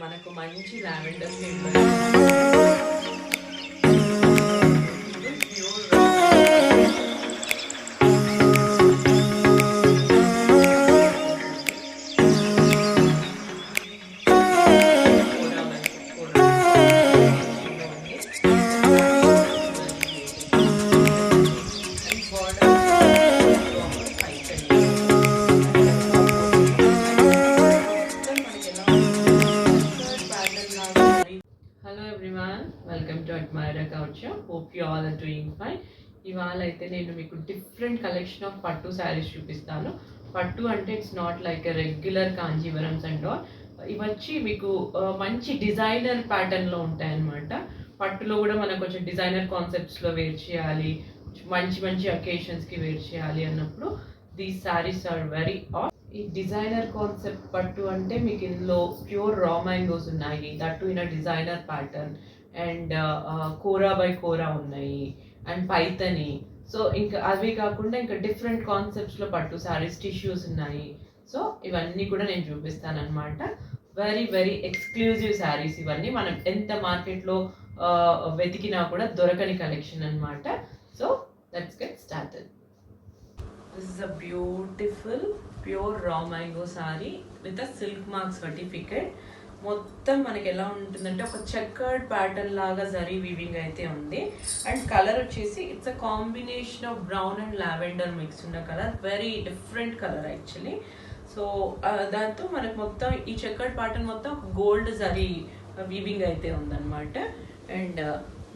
మనకు మంచి lavender shade welcome to Admyra couture. Hope you all are doing fine. ఇవాళ అయితే నేను మీకు డిఫరెంట్ కలెక్షన్ ఆఫ్ పట్టు శారీస్ చూపిస్తాను. పట్టు అంటే it's not like a regular Kanjeevarams and all. ఇవి వచ్చి మీకు మంచి డిజైనర్ ప్యాటర్న్లో ఉంటాయన్నమాట. పట్టులో కూడా మనం కొంచెం డిజైనర్ కాన్సెప్ట్స్లో వేర్ చేయాలి, మంచి మంచి అకేషన్స్కి వేర్ చేయాలి అన్నప్పుడు these saris are very off. ఈ డిజైనర్ కాన్సెప్ట్ పట్టు అంటే మీకు ఇందులో ప్యూర్ రా మ్యాంగోస్ ఉన్నాయి, that in designer pattern, and Kora by Kora ఉన్నాయి, అండ్ పైతని. సో ఇంకా అవి కాకుండా ఇంకా డిఫరెంట్ కాన్సెప్ట్స్లో పట్టు శారీస్, టిష్యూస్ ఉన్నాయి. సో ఇవన్నీ కూడా నేను చూపిస్తాను అనమాట. వెరీ వెరీ ఎక్స్క్లూజివ్ శారీస్ ఇవన్నీ. మనం ఎంత మార్కెట్లో వెతికినా కూడా దొరకని కలెక్షన్ అనమాట. So let's get started. This is a beautiful pure raw mango sari with a silk mark certificate. మొత్తం మనకి ఎలా ఉంటుందంటే ఒక చెక్కర్డ్ ప్యాటర్న్ లాగా జరీ వీవింగ్ అయితే ఉంది. అండ్ కలర్ వచ్చేసి it's a combination of brown and lavender mix ఉన్న colour, very different colour actually. So దాంతో మనకు మొత్తం ఈ చెక్కర్డ్ ప్యాటర్న్ మొత్తం గోల్డ్ జరీ వీవింగ్ అయితే ఉందన్నమాట. అండ్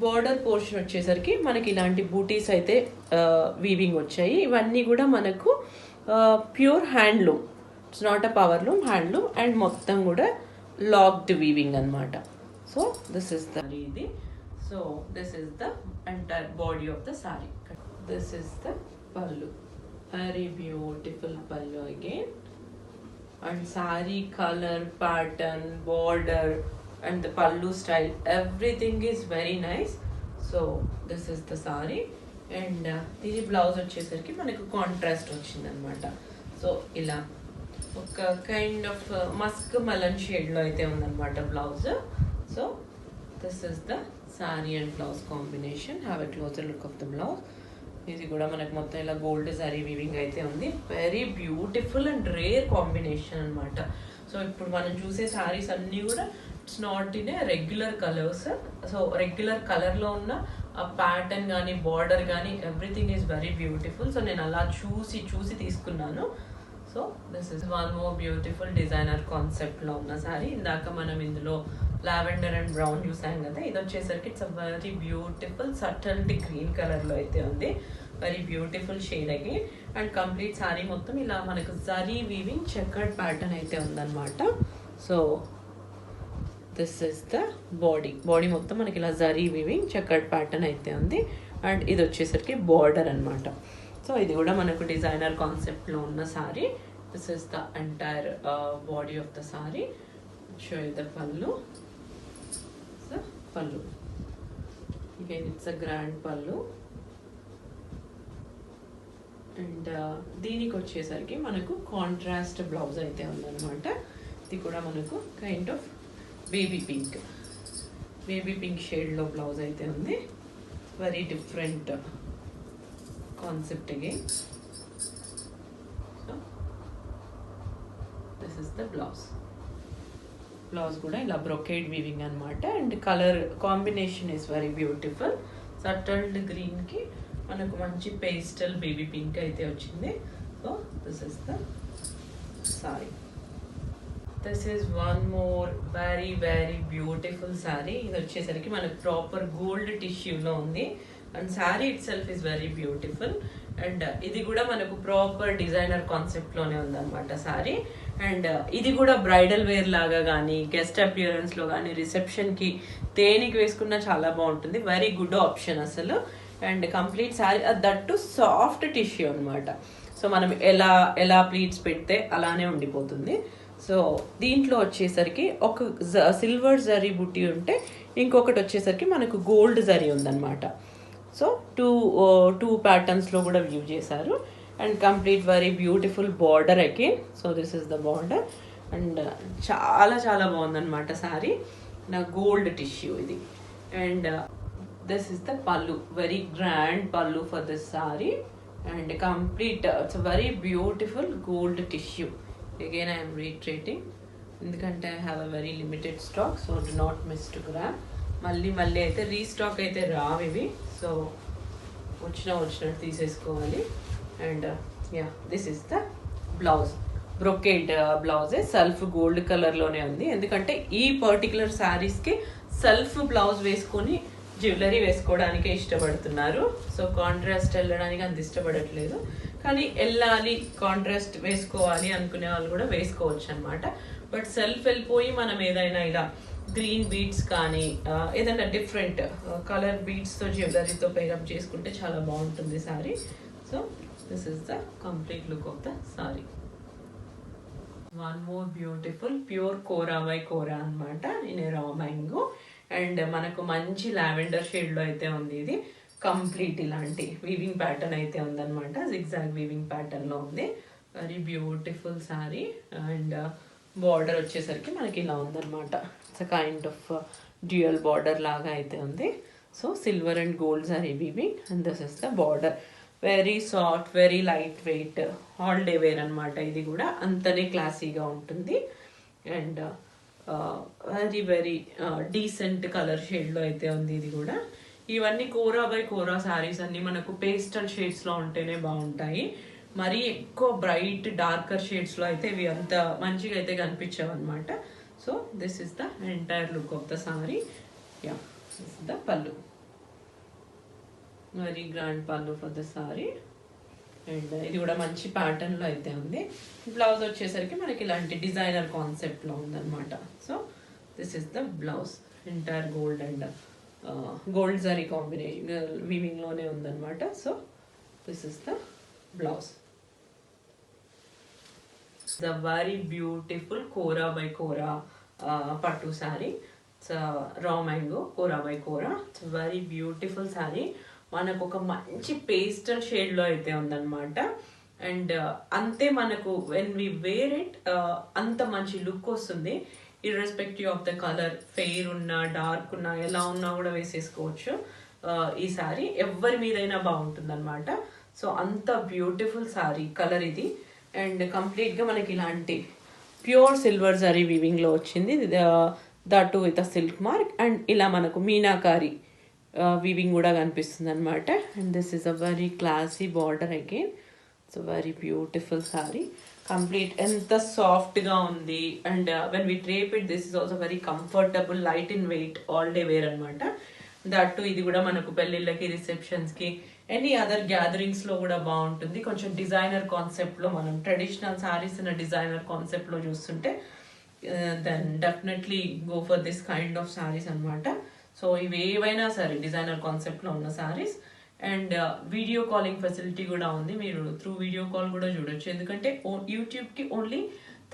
బోర్డర్ పోర్షన్ వచ్చేసరికి మనకి ఇలాంటి బూటీస్ అయితే వీవింగ్ వచ్చాయి. ఇవన్నీ కూడా మనకు pure handloom, it's not a powerloom, handloom. And మొత్తం కూడా లాక్డ్ వీవింగ్ అనమాట. సో దిస్ ఇస్ ద ఇది. So this is the entire body of the sari. This is the pallu, very beautiful పల్లు again. And sorry colour, pattern, border and the pallu style, everything is very nice. So this is the saree. And దీని blouse వచ్చేసరికి మనకు contrast వచ్చింది అనమాట. So ఇలా ఒక kind of Musk Malan షేడ్లో అయితే ఉందన్నమాట blouse. So this is the sari and blouse combination. Have a closer look of the blouse. ఇది కూడా మనకు మొత్తం ఇలా గోల్డ్ సారీ వీవింగ్ అయితే ఉంది. Very beautiful and rare combination అనమాట. సో ఇప్పుడు మనం చూసే సారీస్ అన్నీ కూడా it's not in a regular colours. So regular కలర్లో ఉన్న ఆ ప్యాటర్న్ కానీ బార్డర్ కానీ everything is very beautiful. So నేను అలా చూసి తీసుకున్నాను. So this is one more beautiful designer కాన్సెప్ట్లో ఉన్న సారీ. ఇందాక మనం ఇందులో లావెండర్ అండ్ బ్రౌన్ చూసాం కదా, ఇది వచ్చేసరికి it's a very beautiful subtly green కలర్లో అయితే ఉంది. Very beautiful shade again. And complete sari మొత్తం ఇలా మనకు జరీ వీవింగ్ చెక్కర్డ్ ప్యాటర్న్ అయితే ఉందన్నమాట. So this is the body మొత్తం మనకి ఇలా జరీ వీవింగ్ చెక్కర్డ్ ప్యాటర్న్ అయితే ఉంది. అండ్ ఇది వచ్చేసరికి బార్డర్ అనమాట. సో ఇది కూడా మనకు డిజైనర్ కాన్సెప్ట్లో ఉన్న sorry. This is the entire body of the sorry. Show the పల్లు. పల్లు అగైన్ ఇట్స్ అ గ్రాండ్ పల్లు. అండ్ దీనికి వచ్చేసరికి మనకు కాంట్రాస్ట్ బ్లౌజ్ అయితే ఉందన్నమాట. ఇది కూడా మనకు కైండ్ ఆఫ్ బేబీ పింక్ షేడ్లో బ్లౌజ్ అయితే ఉంది. Very different concept again. So this is the blouse కూడా ఇలా బ్రొకేడ్ వీవింగ్ అనమాట. And colour combination is very beautiful. Subtle గ్రీన్కి మనకు మంచి పేస్టల్ బేబీ పింక్ అయితే వచ్చింది. So this is the sari. This is one more very very beautiful sari. ఇది వచ్చేసరికి మనకు ప్రాపర్ గోల్డ్ టిష్యూలో ఉంది. And sari itself is very beautiful. And ఇది కూడా మనకు ప్రాపర్ డిజైనర్ కాన్సెప్ట్లోనే ఉందన్నమాట శారీ. అండ్ ఇది కూడా బ్రైడల్ వేర్ లాగా కానీ, గెస్ట్ అపియరెన్స్లో కానీ, రిసెప్షన్కి దేనికి వేసుకున్నా చాలా బాగుంటుంది. వెరీ గుడ్ ఆప్షన్ అసలు. And complete sari that soft tissue అనమాట. సో మనం ఎలా ప్లీట్స్ పెడితే అలానే ఉండిపోతుంది. సో దీంట్లో వచ్చేసరికి ఒక సిల్వర్ జరీ బుట్టి ఉంటే ఇంకొకటి వచ్చేసరికి మనకు గోల్డ్ జరీ ఉందన్నమాట. సో టూ ప్యాటర్న్స్లో కూడా వ్యూ చేశారు. And complete very beautiful border again. So this is the border. And చాలా చాలా బాగుందన్నమాట శారీ. నా గోల్డ్ టిష్యూ ఇది. And this is the pallu, very grand pallu for this sari. And complete it's very beautiful gold tissue. Again I'm reiterating, ఎందుకంటే I have a very limited stock, so do not miss to grab. మళ్ళీ అయితే restock అయితే రావు ఇవి, so వచ్చినట్టు తీసేసుకోవాలి. And this is the blouse, brocade బ్లౌజే, self gold కలర్లోనే ఉంది. ఎందుకంటే ఈ పర్టికులర్ శారీస్కి సెల్ఫ్ బ్లౌజ్ వేసుకొని జ్యువెలరీ వేసుకోవడానికే ఇష్టపడుతున్నారు. సో కాంట్రాస్ట్ వెళ్ళడానికి అంత ఇష్టపడట్లేదు, కానీ వెళ్ళాలి కాంట్రాస్ట్ వేసుకోవాలి అనుకునే వాళ్ళు కూడా వేసుకోవచ్చు అనమాట. బట్ సెల్ఫ్ వెళ్ళిపోయి మనం ఏదైనా ఇలా గ్రీన్ బీడ్స్ కానీ ఏదైనా డిఫరెంట్ కలర్ బీడ్స్తో జ్యువెలరీతో పేరప్ చేసుకుంటే చాలా బాగుంటుంది sari. So this is the complete look of the sari. One more beautiful pure kora by kora అనమాట, ఇన్ రా మ్యాంగో. అండ్ మనకు మంచి లావెండర్ షేడ్లో అయితే ఉంది. ఇది కంప్లీట్ ఇలాంటి వీవింగ్ ప్యాటర్న్ అయితే ఉందన్నమాట, జిగ్జాగ్ వీవింగ్ ప్యాటర్న్లో ఉంది. Very beautiful sari. And border వచ్చేసరికి మనకి ఇలా ఉందన్నమాట, it's a kind of dual border లాగా అయితే ఉంది. So silver and gold sari weaving, and this is the border. Very soft, very light weight, holiday wear అనమాట. ఇది కూడా అంతనే క్లాసీగా ఉంటుంది. And very very decent colour షేడ్లో అయితే ఉంది ఇది కూడా. ఇవన్నీ కోరా బై కోరా శారీస్ అన్నీ మనకు పేస్టల్ షేడ్స్లో ఉంటేనే బాగుంటాయి. మరీ ఎక్కువ బ్రైట్ డార్కర్ షేడ్స్లో అయితే ఇవి అంత మంచిగా అయితే కనిపించవు అనమాట. So this is the entire look of the sari. This is the pallu, very grand pallu for the sari. And ఇది కూడా మంచి ప్యాటర్న్లో అయితే ఉంది. బ్లౌజ్ వచ్చేసరికి మనకి ఇలాంటి డిజైనర్ కాన్సెప్ట్లో ఉందన్నమాట. So this is the blouse, entire gold and gold zari combination వీవింగ్లోనే ఉందన్నమాట. So this is the blouse. The very beautiful kora by kora pattu sari. It's raw mango kora by kora. It's very beautiful sari. మనకు ఒక మంచి పేస్టల్ షేడ్లో అయితే ఉందన్నమాట. అండ్ అంతే మనకు వెన్ వి వేర్ ఇట్ అంత మంచి లుక్ వస్తుంది. Irrespective of the colour, fair ఉన్నా డార్క్ ఉన్నా ఎలా ఉన్నా కూడా వేసేసుకోవచ్చు. ఈ సారీ ఎవరి మీదైనా బాగుంటుంది అనమాట. సో అంత బ్యూటిఫుల్ సారీ కలర్ ఇది. అండ్ కంప్లీట్గా మనకి ఇలాంటి ప్యూర్ సిల్వర్ జరీ వీవింగ్లో వచ్చింది, that with a silk mark. And ఇలా మనకు మీనాకారి వీవింగ్ కూడా కనిపిస్తుంది అనమాట. And this is a very classy border again. It's very beautiful sari. Complete ఎంత సాఫ్ట్గా ఉంది. And when we drape it, this is also very comfortable, light in weight, all day wear అనమాట. That ఇది కూడా మనకు పెళ్ళిళ్ళకి, రిసెప్షన్స్కి, ఎనీ అదర్ గ్యాదరింగ్స్లో కూడా బాగుంటుంది. కొంచెం డిజైనర్ కాన్సెప్ట్లో, మనం ట్రెడిషనల్ శారీస్ ఇన్ డిజైనర్ కాన్సెప్ట్లో చూస్తుంటే then definitely go for this kind of saris అనమాట. సో ఇవి ఏవైనా సరే డిజైనర్ కాన్సెప్ట్లో ఉన్న saris. And video calling facility కూడా ఉంది, మీరు త్రూ వీడియో కాల్ కూడా చూడొచ్చు. ఎందుకంటే యూట్యూబ్కి only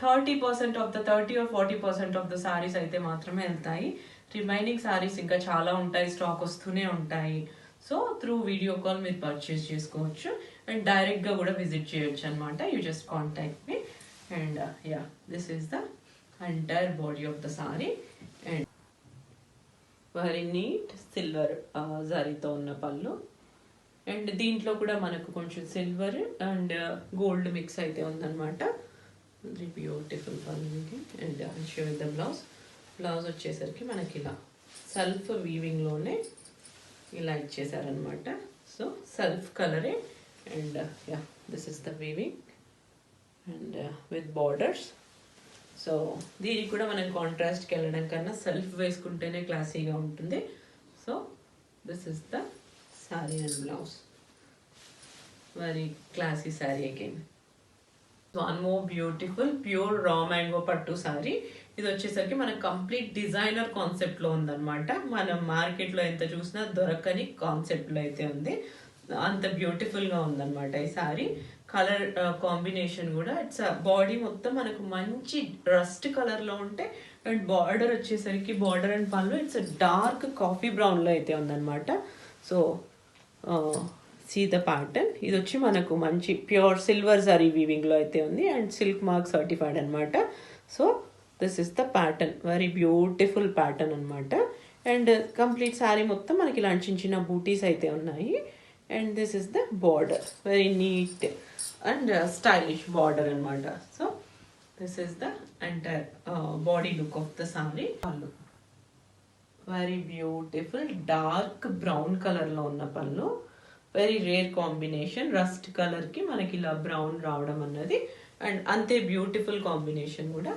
30% of the 30 or 40% of the saris అయితే మాత్రమే వెళ్తాయి. రిమైనింగ్ శారీస్ ఇంకా చాలా ఉంటాయి, స్టాక్ వస్తూనే ఉంటాయి. సో త్రూ వీడియో కాల్ మీరు పర్చేస్ చేసుకోవచ్చు. అండ్ డైరెక్ట్గా కూడా విజిట్ చేయొచ్చు అనమాట. You just contact me. And this is the entire body of the sari. And very neat silver జరీతో ఉన్న పళ్ళు. అండ్ దీంట్లో కూడా మనకు కొంచెం సిల్వర్ అండ్ గోల్డ్ మిక్స్ అయితే ఉందన్నమాట. వెరీ బ్యూటిఫుల్ పళ్ళు. And show the blouse. Blouse వచ్చేసరికి మనకి ఇలా సెల్ఫ్ వీవింగ్లోనే ఇలా ఇచ్చేసారనమాట. సో సెల్ఫ్ కలరే. And this is the weaving and with borders. So దీనికి కూడా మనం కాంట్రాస్ట్కి వెళ్ళడం కన్నా సెల్ఫ్ వేసుకుంటేనే క్లాసీగా ఉంటుంది. So this is the sari and blouse. Very classy sorry again. One more beautiful pure raw mango పట్టు సారీ. ఇది వచ్చేసరికి మనకు కంప్లీట్ డిజైనర్ కాన్సెప్ట్లో ఉందన్నమాట. మనం మార్కెట్లో ఎంత చూసినా దొరకని కాన్సెప్ట్లో అయితే ఉంది. అంత బ్యూటిఫుల్గా ఉందన్నమాట ఈ సారీ. కలర్ కాంబినేషన్ కూడా ఇట్స్ బాడీ మొత్తం మనకు మంచి రస్ట్ కలర్లో ఉంటే, అండ్ బార్డర్ వచ్చేసరికి బార్డర్ అండ్ పళ్ళు ఇట్స్ డార్క్ కాఫీ బ్రౌన్లో అయితే ఉందన్నమాట. So see the pattern. ఇది వచ్చి మనకు మంచి ప్యూర్ సిల్వర్ జరీ వీవింగ్లో అయితే ఉంది. అండ్ సిల్క్ మార్క్ సర్టిఫైడ్ అనమాట. So this is the pattern, very beautiful pattern అనమాట. అండ్ కంప్లీట్ శారీ మొత్తం మనకి ఇలాంటి చిన్న చిన్న బూటీస్ అయితే ఉన్నాయి. And this is the border, very neat and stylish border అనమాట. So this is the entire body look of the sari. Pallu very beautiful dark brown కలర్లో ఉన్న పళ్ళు, వెరీ రేర్ కాంబినేషన్. రస్ట్ కలర్కి మనకి ఇలా బ్రౌన్ రావడం అన్నది అండ్ అంతే బ్యూటిఫుల్ కాంబినేషన్ కూడా.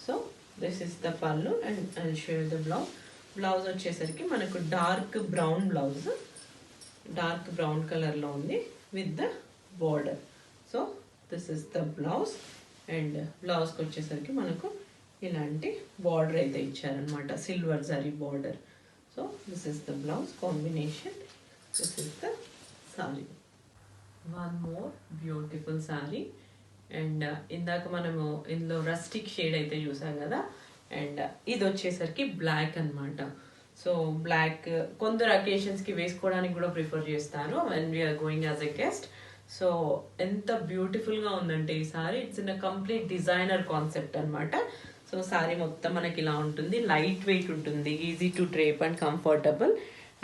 సో దిస్ ఇస్ ద పళ్ళు and I show you the blouse. Blouse వచ్చేసరికి మనకు dark brown blouse, dark brown కలర్లో ఉంది with the border. So this is the blouse. And బ్లౌజ్కి వచ్చేసరికి మనకు ఇలాంటి బార్డర్ అయితే ఇచ్చారనమాట, silver zari border. So this is the blouse combination, this is the sari. One more beautiful sari. And ఇందాక మనము ఇందులో రస్టిక్ షేడ్ అయితే చూసాం కదా, అండ్ ఇది వచ్చేసరికి బ్లాక్ అనమాట. సో బ్లాక్ కొందరు అకేషన్స్కి వేసుకోవడానికి కూడా ప్రిఫర్ చేస్తాను when we are going as a guest. So ఎంత బ్యూటిఫుల్గా ఉందంటే ఈ sari, it's in a complete designer concept అనమాట. సో సారీ మొత్తం మనకి ఇలా ఉంటుంది, లైట్ వెయిట్ ఉంటుంది, easy to drape and comfortable.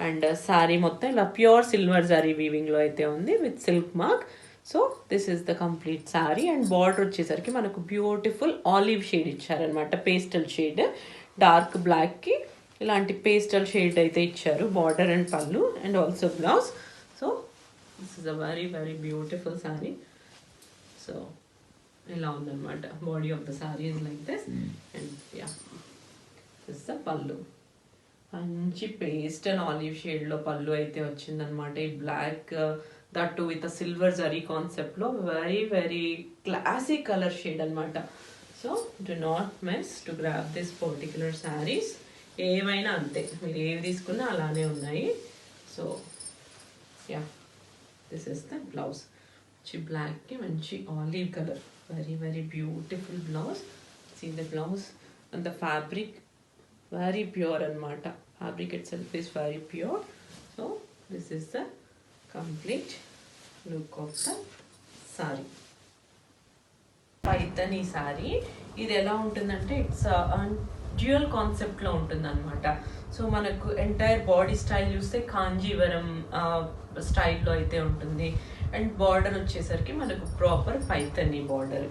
And sari మొత్తం ఇలా ప్యూర్ సిల్వర్ జరీ వీవింగ్లో అయితే ఉంది with silk mark. So this is the complete sari. And border వచ్చేసరికి మనకు బ్యూటిఫుల్ ఆలివ్ షేడ్ ఇచ్చారనమాట, పేస్టల్ షేడ్. డార్క్ బ్లాక్కి ఇలాంటి పేస్టల్ షేడ్ అయితే ఇచ్చారు బార్డర్ అండ్ పళ్ళు and also blouse. So this is a very very beautiful sorry. So ఇలా ఉందన్నమాట, body of the sorry is like this. And yeah this the పళ్ళు, మంచి పేస్ట్ అండ్ ఆలివ్ షేడ్లో పళ్ళు అయితే వచ్చిందనమాట. ఈ black that with silver zari కాన్సెప్ట్లో very very classic colour shade అనమాట. So do not miss to grab this particular saris. ఏమైనా అంతే, మీరు ఏవి తీసుకున్నా అలానే ఉన్నాయి. So yeah this is the blouse. మంచి బ్లాక్కి మంచి olive colour, very very beautiful blouse. See the blouse and the fabric very pure అనమాట. Fabric itself is very pure. So this is the complete look of the sorry. Paithani sorry ఇది ఎలా ఉంటుందంటే it's dual కాన్సెప్ట్లో ఉంటుంది అనమాట. So మనకు entire body style చూస్తే కాంజీవరం స్టైల్లో అయితే ఉంటుంది. అండ్ బార్డర్ వచ్చేసరికి మనకు proper Paithani border.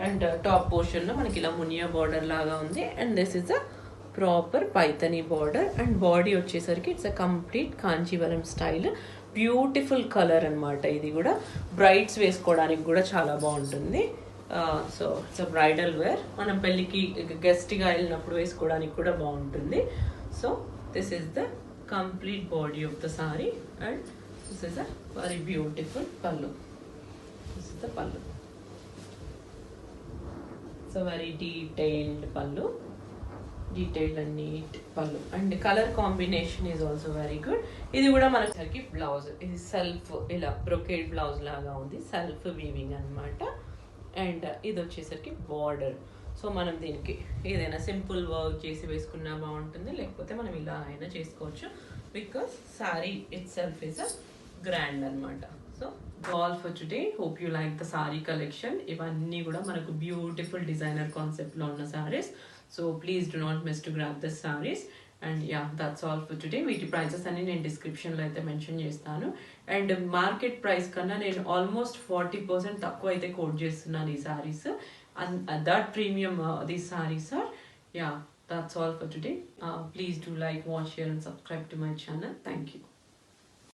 And top పోర్షన్లో మనకి ఇలా మునియా బార్డర్ లాగా ఉంది. And this is a proper Paithani border. And body వచ్చేసరికి it's a complete Kanjeevaram style, beautiful colour అనమాట. ఇది కూడా బ్రైడ్స్ వేసుకోవడానికి కూడా చాలా బాగుంటుంది. సో ఇట్స్ బ్రైడల్ వేర్, మనం పెళ్ళికి గెస్ట్గా వెళ్ళినప్పుడు వేసుకోవడానికి కూడా బాగుంటుంది. So this is the complete body of the sari and this is a very beautiful పల్లు. దిస్ ఇస్ ద పల్లు. సో వెరీ డీటెయిల్డ్ పల్లు, డీటెయిల్డ్ అండ్ నీట్ పల్లు. And colour combination is also very good. ఇది కూడా మనకి బ్లౌజ్, ఇది self ఇలా brocade blouse లాగా ఉంది, సెల్ఫ్ వీవింగ్ అనమాట. అండ్ ఇది వచ్చేసరికి బార్డర్. సో మనం దీనికి ఏదైనా సింపుల్ వర్క్ చేసి వేసుకున్నా బాగుంటుంది, లేకపోతే మనం ఇలా అయినా చేసుకోవచ్చు, because sari itself is a grand అనమాట. So all for today. Hope you like the sari collection. ఇవన్నీ కూడా మనకు బ్యూటిఫుల్ డిజైనర్ కాన్సెప్ట్లో ఉన్న saris. So please do not miss to grab this saris. And yeah that's all for today. వీటి prices అన్ని నేను డిస్క్రిప్షన్లో అయితే మెన్షన్ చేస్తాను. అండ్ మార్కెట్ ప్రైస్ కన్నా నేను ఆల్మోస్ట్ 40% తక్కువ అయితే కోట్ చేస్తున్నాను ఈ saris. That premium these saris are. Yeah that's all for today. Please do like, watch, share and subscribe to my channel. Thank you.